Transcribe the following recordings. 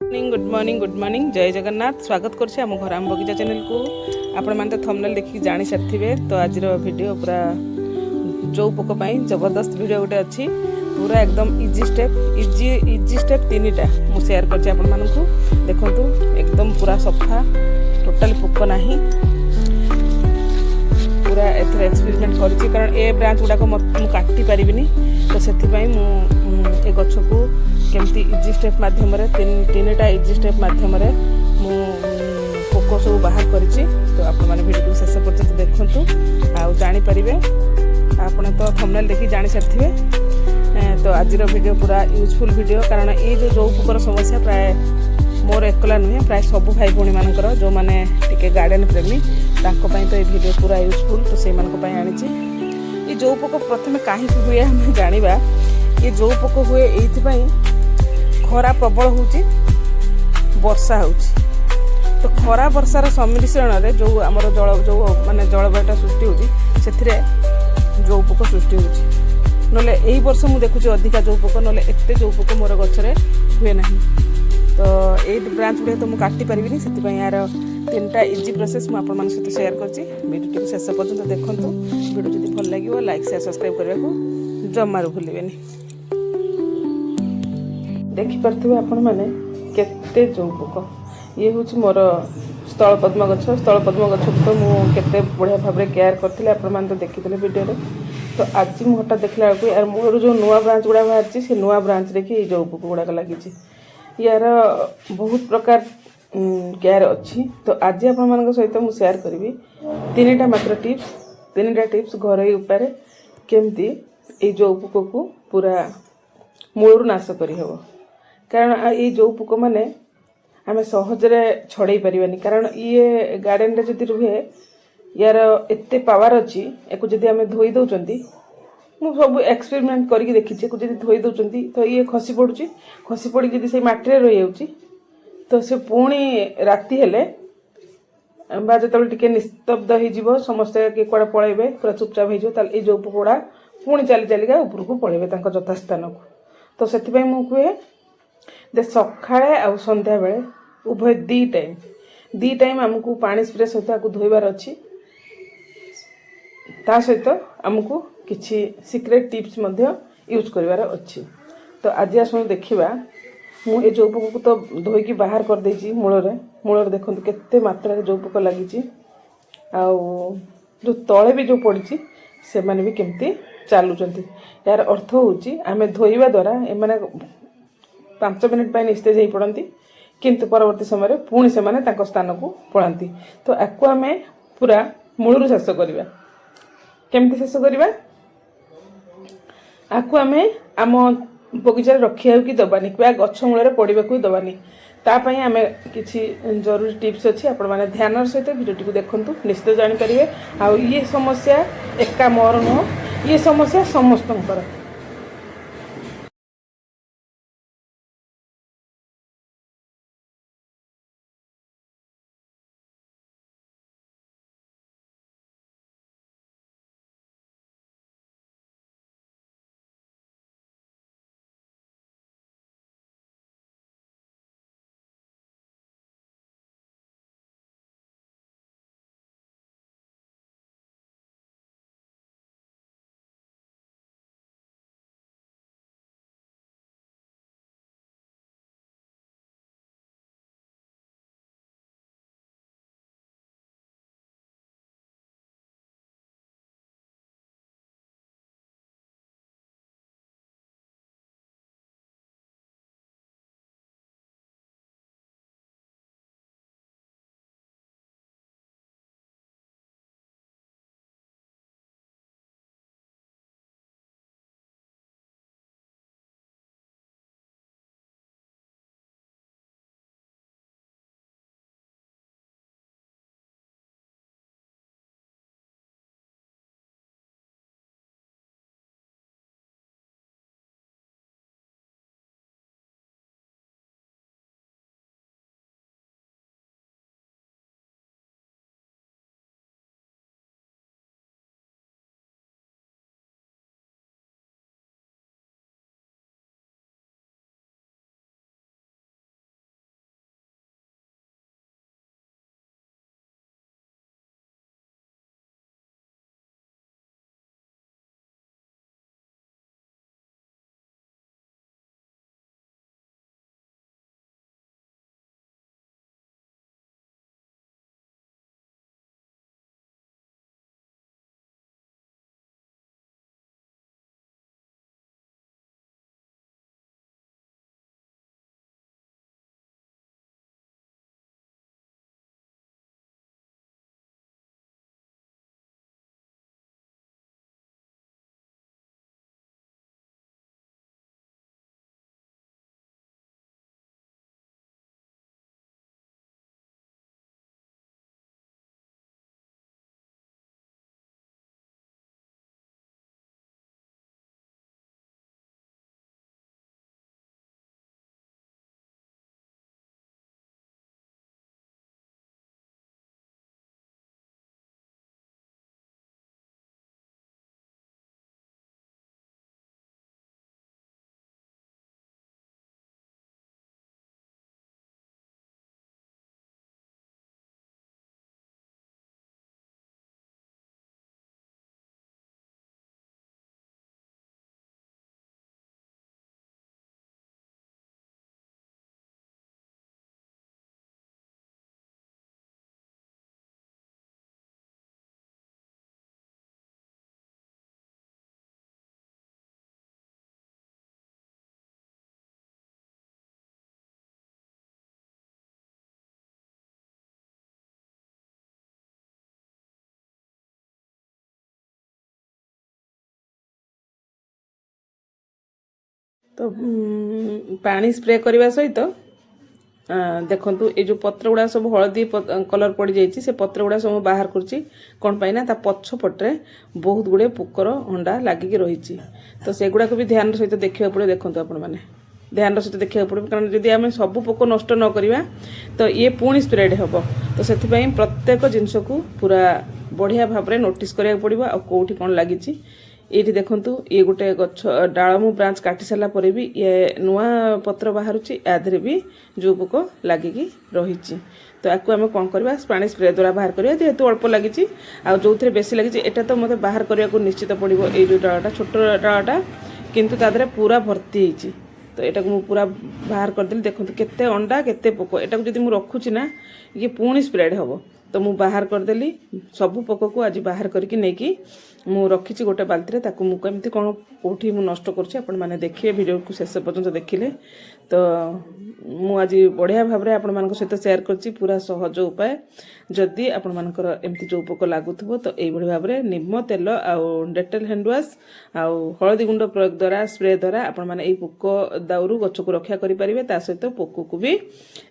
Good morning जय जगन्नाथ स्वागत करछे हम घर आम बगीचा चैनल को आपण माने तो थंबनेल देखि जानि सारथिबे। तो आज वीडियो पूरा जो पोक पई जबरदस्त वीडियो गोटे अच्छी पूरा एकदम इजी स्टेप तीनटा मु शेयर करछे आपण मानकू देखंतु एकदम पूरा सफा टोटल पोक नाही पूरा एथरे एक्सपेरिमेंट करछि कारण ए ब्रांच गुडा को मु काटि परिबिनी तो सेथि पई मु ए गछ को केमती इजी स्टेप माध्यम तीनटा इजी स्टेप माध्यम पोक सब बाहर करिछि। तो आपण माने वीडियो को शेष पर्यंत देखंतु आ जानि परिबे आपण तो थंबनेल देखि जानि सारथिबे। तो आजिर वीडियो पूरा यूजफुल वीडियो कारण ये जो पोकर समस्या प्राय मोर एकला नुहे प्राय सब भाई भौणी मानकर जो माने टिके गार्डन प्रेमी तांको पई तो ये वीडियो पूरा यूजफुल तो से मानको पई आनिछि। ये जो पोक प्रथमे काहे हुए हम जानिबा ये जो पोक हुए एथि पई खरा प्रबल होची वर्षा होची तो खरा वर्षार सम्मिश्रण रे जो आमर जल जो माने जलवायुटा सृष्टि होची सेथिरे जो पोक सृष्टि होची नले एई वर्ष मु देखुची अधिका जो पोक नले एते जो पोक मोर गछरे हुए नाही। तो ए ब्रांच गुडे तो मु काटी परिबिनी सेति पई यार तीनटा इजी प्रोसेस मु आपन मान सहित शेयर करची। वीडियो शेष पर्यंत देखंतु वीडियो जदि भल लागिवो लाइक शेयर सब्सक्राइब करबा को जमारू भूलिबेनी। देखिपे आपण मैंने केते जो पोक ये हूँ मोर स्थल पद्म गछ तो मुझे बढ़िया भाव में केयर करते आपण मैंने तो देखी वीडियो रे। तो आज मुझे हठात देखला बेलू यार मोर जो नुआ ब्रांच गुड़ा बाहर से नुआ ब्रांच रे कि जो पोक गुड़ाक लगी यार बहुत प्रकार केयर अच्छी। तो आज आपण सहित मुझे शेयर करी तीनटा मात्र टिप्स घर उपाय केमती ये जो पोक को पूरा मूलर नाश करहब कारण ये जो पोक मैंने आम सहजरे छड़े पारानी कारण ये गार्डन रे जदि रुहे यार एते पावर अच्छी एक जदि आम धोई दौरान मु सब एक्सपेरिमेंट करके देखी जदि धोई दौरान तो ये खसी पड़ी जदि से माटी रही जाऊँगी तो से पुणी राति हेले बा जो टिके निस्तब्ध हो समस्ते किए कड़े पलैबे पूरा चुपचाप हो जो पोक गुड़ा पुणी चली चलिका ऊपर को पलैबे यथास्थान को। तो से मुझे दे सकाळे आ संध्या बेले उभय दी टाइम आमको पानी स्प्रे सहित आपको धोइबार अच्छी ता सहित आमको किछि सीक्रेट टिप्स मध्य यूज करिवार अच्छी। तो आज आसु देखिबा मु ए जो पोक को तो धोईकी बाहर कर देछि मूलरे देखंतु केते मात्रा रे जो पोक लागिछि आ जो तळे भी जो पड़िछि से माने भी केमती चालुचंती यार अर्थ होछि आमे धोइबा द्वारा ए माने 5 मिनिट पर निस्तेज हो पड़ती किंतु परवर्ती समय पुणी से माने तांको स्थान को पलांती। तो आपको आम पूरा मूलर शेष करवा केमती शेष करवा आपको आम आम बगीचा रखा कि दबानी गछ मूल पड़ा दबानी तापाई आम किसी जरूरी टिप्स अच्छी आपण मैंने ध्यान सहित भिडियो को देखंतु निश्चित जानीपारे। आ ये समस्या एका मोर नुह ये समस्या समस्त। तो पानी स्प्रे करने सहित देखंतु ये जो पत्र गुड़ा सब हलदी कलर पड़ जाइए से पत्र गुड़ा सब बाहर करुच्ची कौन पाइना ता पछ पटे बहुत गुड़े पोकर अंडा लगिकी रही तो सेगुड़ाक भी ध्यान सहित देखा पड़े देखो आपण मैंने ध्यान सहित देखा पड़े कारण जदि आम सब पोक नष्ट न करवा तो ये पुणी स्प्रेड हम तो से प्रत्येक जिनस को पूरा बढ़िया भाव में नोटिस करा पड़ो आ कौटी कौन लगी ये देखंतु ये गोटे गछ डाल मु ब्रांच काटी सारा पर भी ये नुआ पत्र बाहर यादे भी जो पोक लगिकी रही तो आपको आम कौन करवा पानी स्प्रे द्वारा बाहर करवा जेहेतु अल्प लगी जो थे बेसी लगी एटा तो मतलब बाहर करने को निश्चित पड़ो ये जो डालटा छोट डालटा किंतु तादरे पूरा भर्ती होती तो यहाँ को पूरा बाहर करदेली देखो केते अंडा केते पोक एटा को जब मुझे रखुची ना ये पुणी स्प्रेड हम तो मु बाहर करदेली सबू पोक को आज बाहर करके नहीं मु रखी गोटे बाल्टी ताकू मु केमती कौन कौटी मु नष्ट कर देखिए वीडियो को शेष पर्यंत देखिले तो मु आज बढ़िया भाव में आपण मान सहित शेयर करछि पूरा सहज उपाय जदि आपण मानकर एमती जो पोक लागुथबो तो एई भली भाव में निम्म तेल आउ डेटल हैंड वाश आउ हळदी गुंड प्रयोग द्वारा स्प्रे द्वारा आपण माने एई पोक दाउरू गछ को रक्षा करि परिबे ता सहित पोक को भी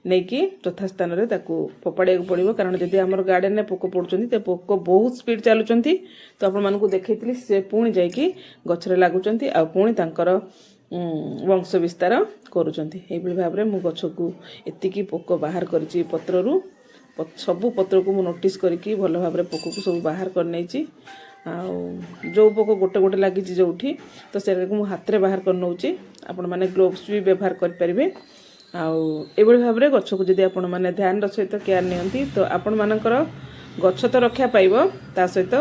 नेकी यथा स्थान रे ताकू फोपाड़े पड़ो कारण जदि हमर गार्डन में पोक पड़ुचंती ते पोक बहुत स्पीड चलुचंती तो आपण मानकू देखैतिली से पुणी जाइकी गछरे लागुचंती आ पुणी तांकर वंश विस्तार करुचंती एभली भाव में मु गछ को एतिकी पोक बाहर करछि पत्ररू सबू पत्र को मु नोटिस करके भल भाव में पोक को सब बाहर कर नहीं जो पोक गोटे गोटे लगी जोठी तो से मु हाथ में बाहर कर नौची आपण माने ग्लोव्स भी व्यवहार कर परिबे आउ भाव में गछ को जदि आपण माने ध्यान सहित केयर नियंती तो आपण मानकर गछ तो रक्षा पाइब ता सहित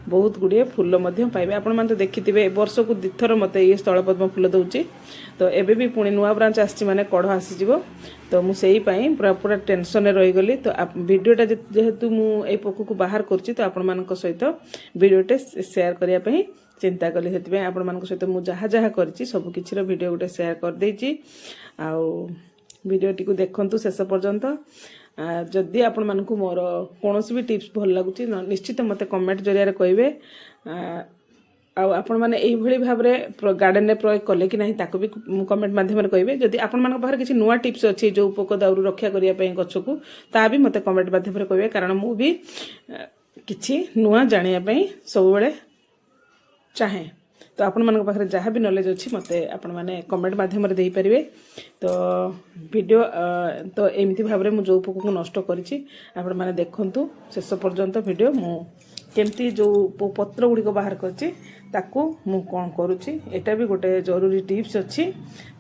बहुत गुड़िए फूल पाइबे आपण माने तो देखिथिबे वर्ष को दिथर मते ये स्थल पद्म फूल दउची तो एबे भी पुणी नुआ ब्रांच आसी माने कढ़ आसीजिवो तो मु सेही पई पूरा पूरा टेंशन रे रही गली तो वीडियोटा जेहेतु मु ए पोक को बाहर करछि तो आपण मानक सहित वीडियोटे शेयर करिया पई चिंता कली हेतबे आपण मानक सहित मु जहा जहा करछि सब किछि रो वीडियो गोटे शेयर कर देछि आ वीडियोटी को देखंतु शेष पर्यंत जदि आपण मानकू मोर कौन भी टिप्स भल लगुच निश्चित मते कमेंट जरिया कहे आपण मैंने यही भाव में गार्डन में प्रयोग कले कि नहीं ताको भी कमेंट माध्यम कहे जदि आपण मान पाखरे किसी नुआ टिप्स अच्छी जो पोक दाउरू रक्षा करने गछ को ता भी मते कमेंट माध्यम कहे कारण मु भी किछि नुआ जानिया सब बेले चाहे तो आपण मान पाखरे जहाँ भी नॉलेज अच्छी मते आपण माने कमेंट माध्यम दे पारिबे तो वीडियो तो एमती भाव में मु जो पोक को नष्ट करिछि आपण माने देखंतु शेष पर्यंत वीडियो मु केमती जो पत्र गुड़ी को बाहर करछि ताकू मु कोन करूछि एटा भी गोटे जरूरी टिप्स अच्छी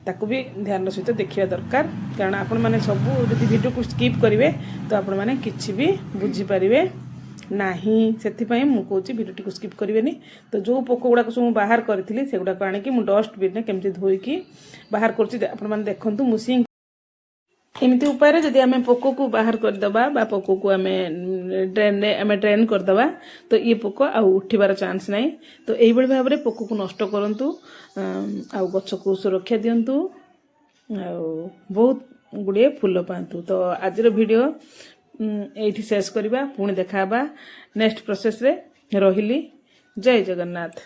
ताकू भी ध्यान सहित देखिया दरकार कारण आपण माने सब जदि वीडियो को स्किप करिवे तो आपण माने किछि भी बुझी पारिबे नहीं से मुझे भिडियो को स्किप करेंगे तो जो पोक गुड़ाक सब बाहर करी से गुड़ाक आनिकी मु डस्टबिन में केमती धोईकी बाहर कर देखूँ मुसी एमती उपाय जदि आम पोक को बाहर करदबा बा पोक को आम ड्रेन करदबा तो ये पोक आ उठिबार चांस नहीं तो यही भाव में पोक को नष्ट करंतु आ गछ को सुरक्षा दिंतु बहुत गुड़िए फूल पातु तो आज वीडियो ये शेष करवा पुणी देखा नेक्स्ट प्रोसेस रे रहिली जय जगन्नाथ।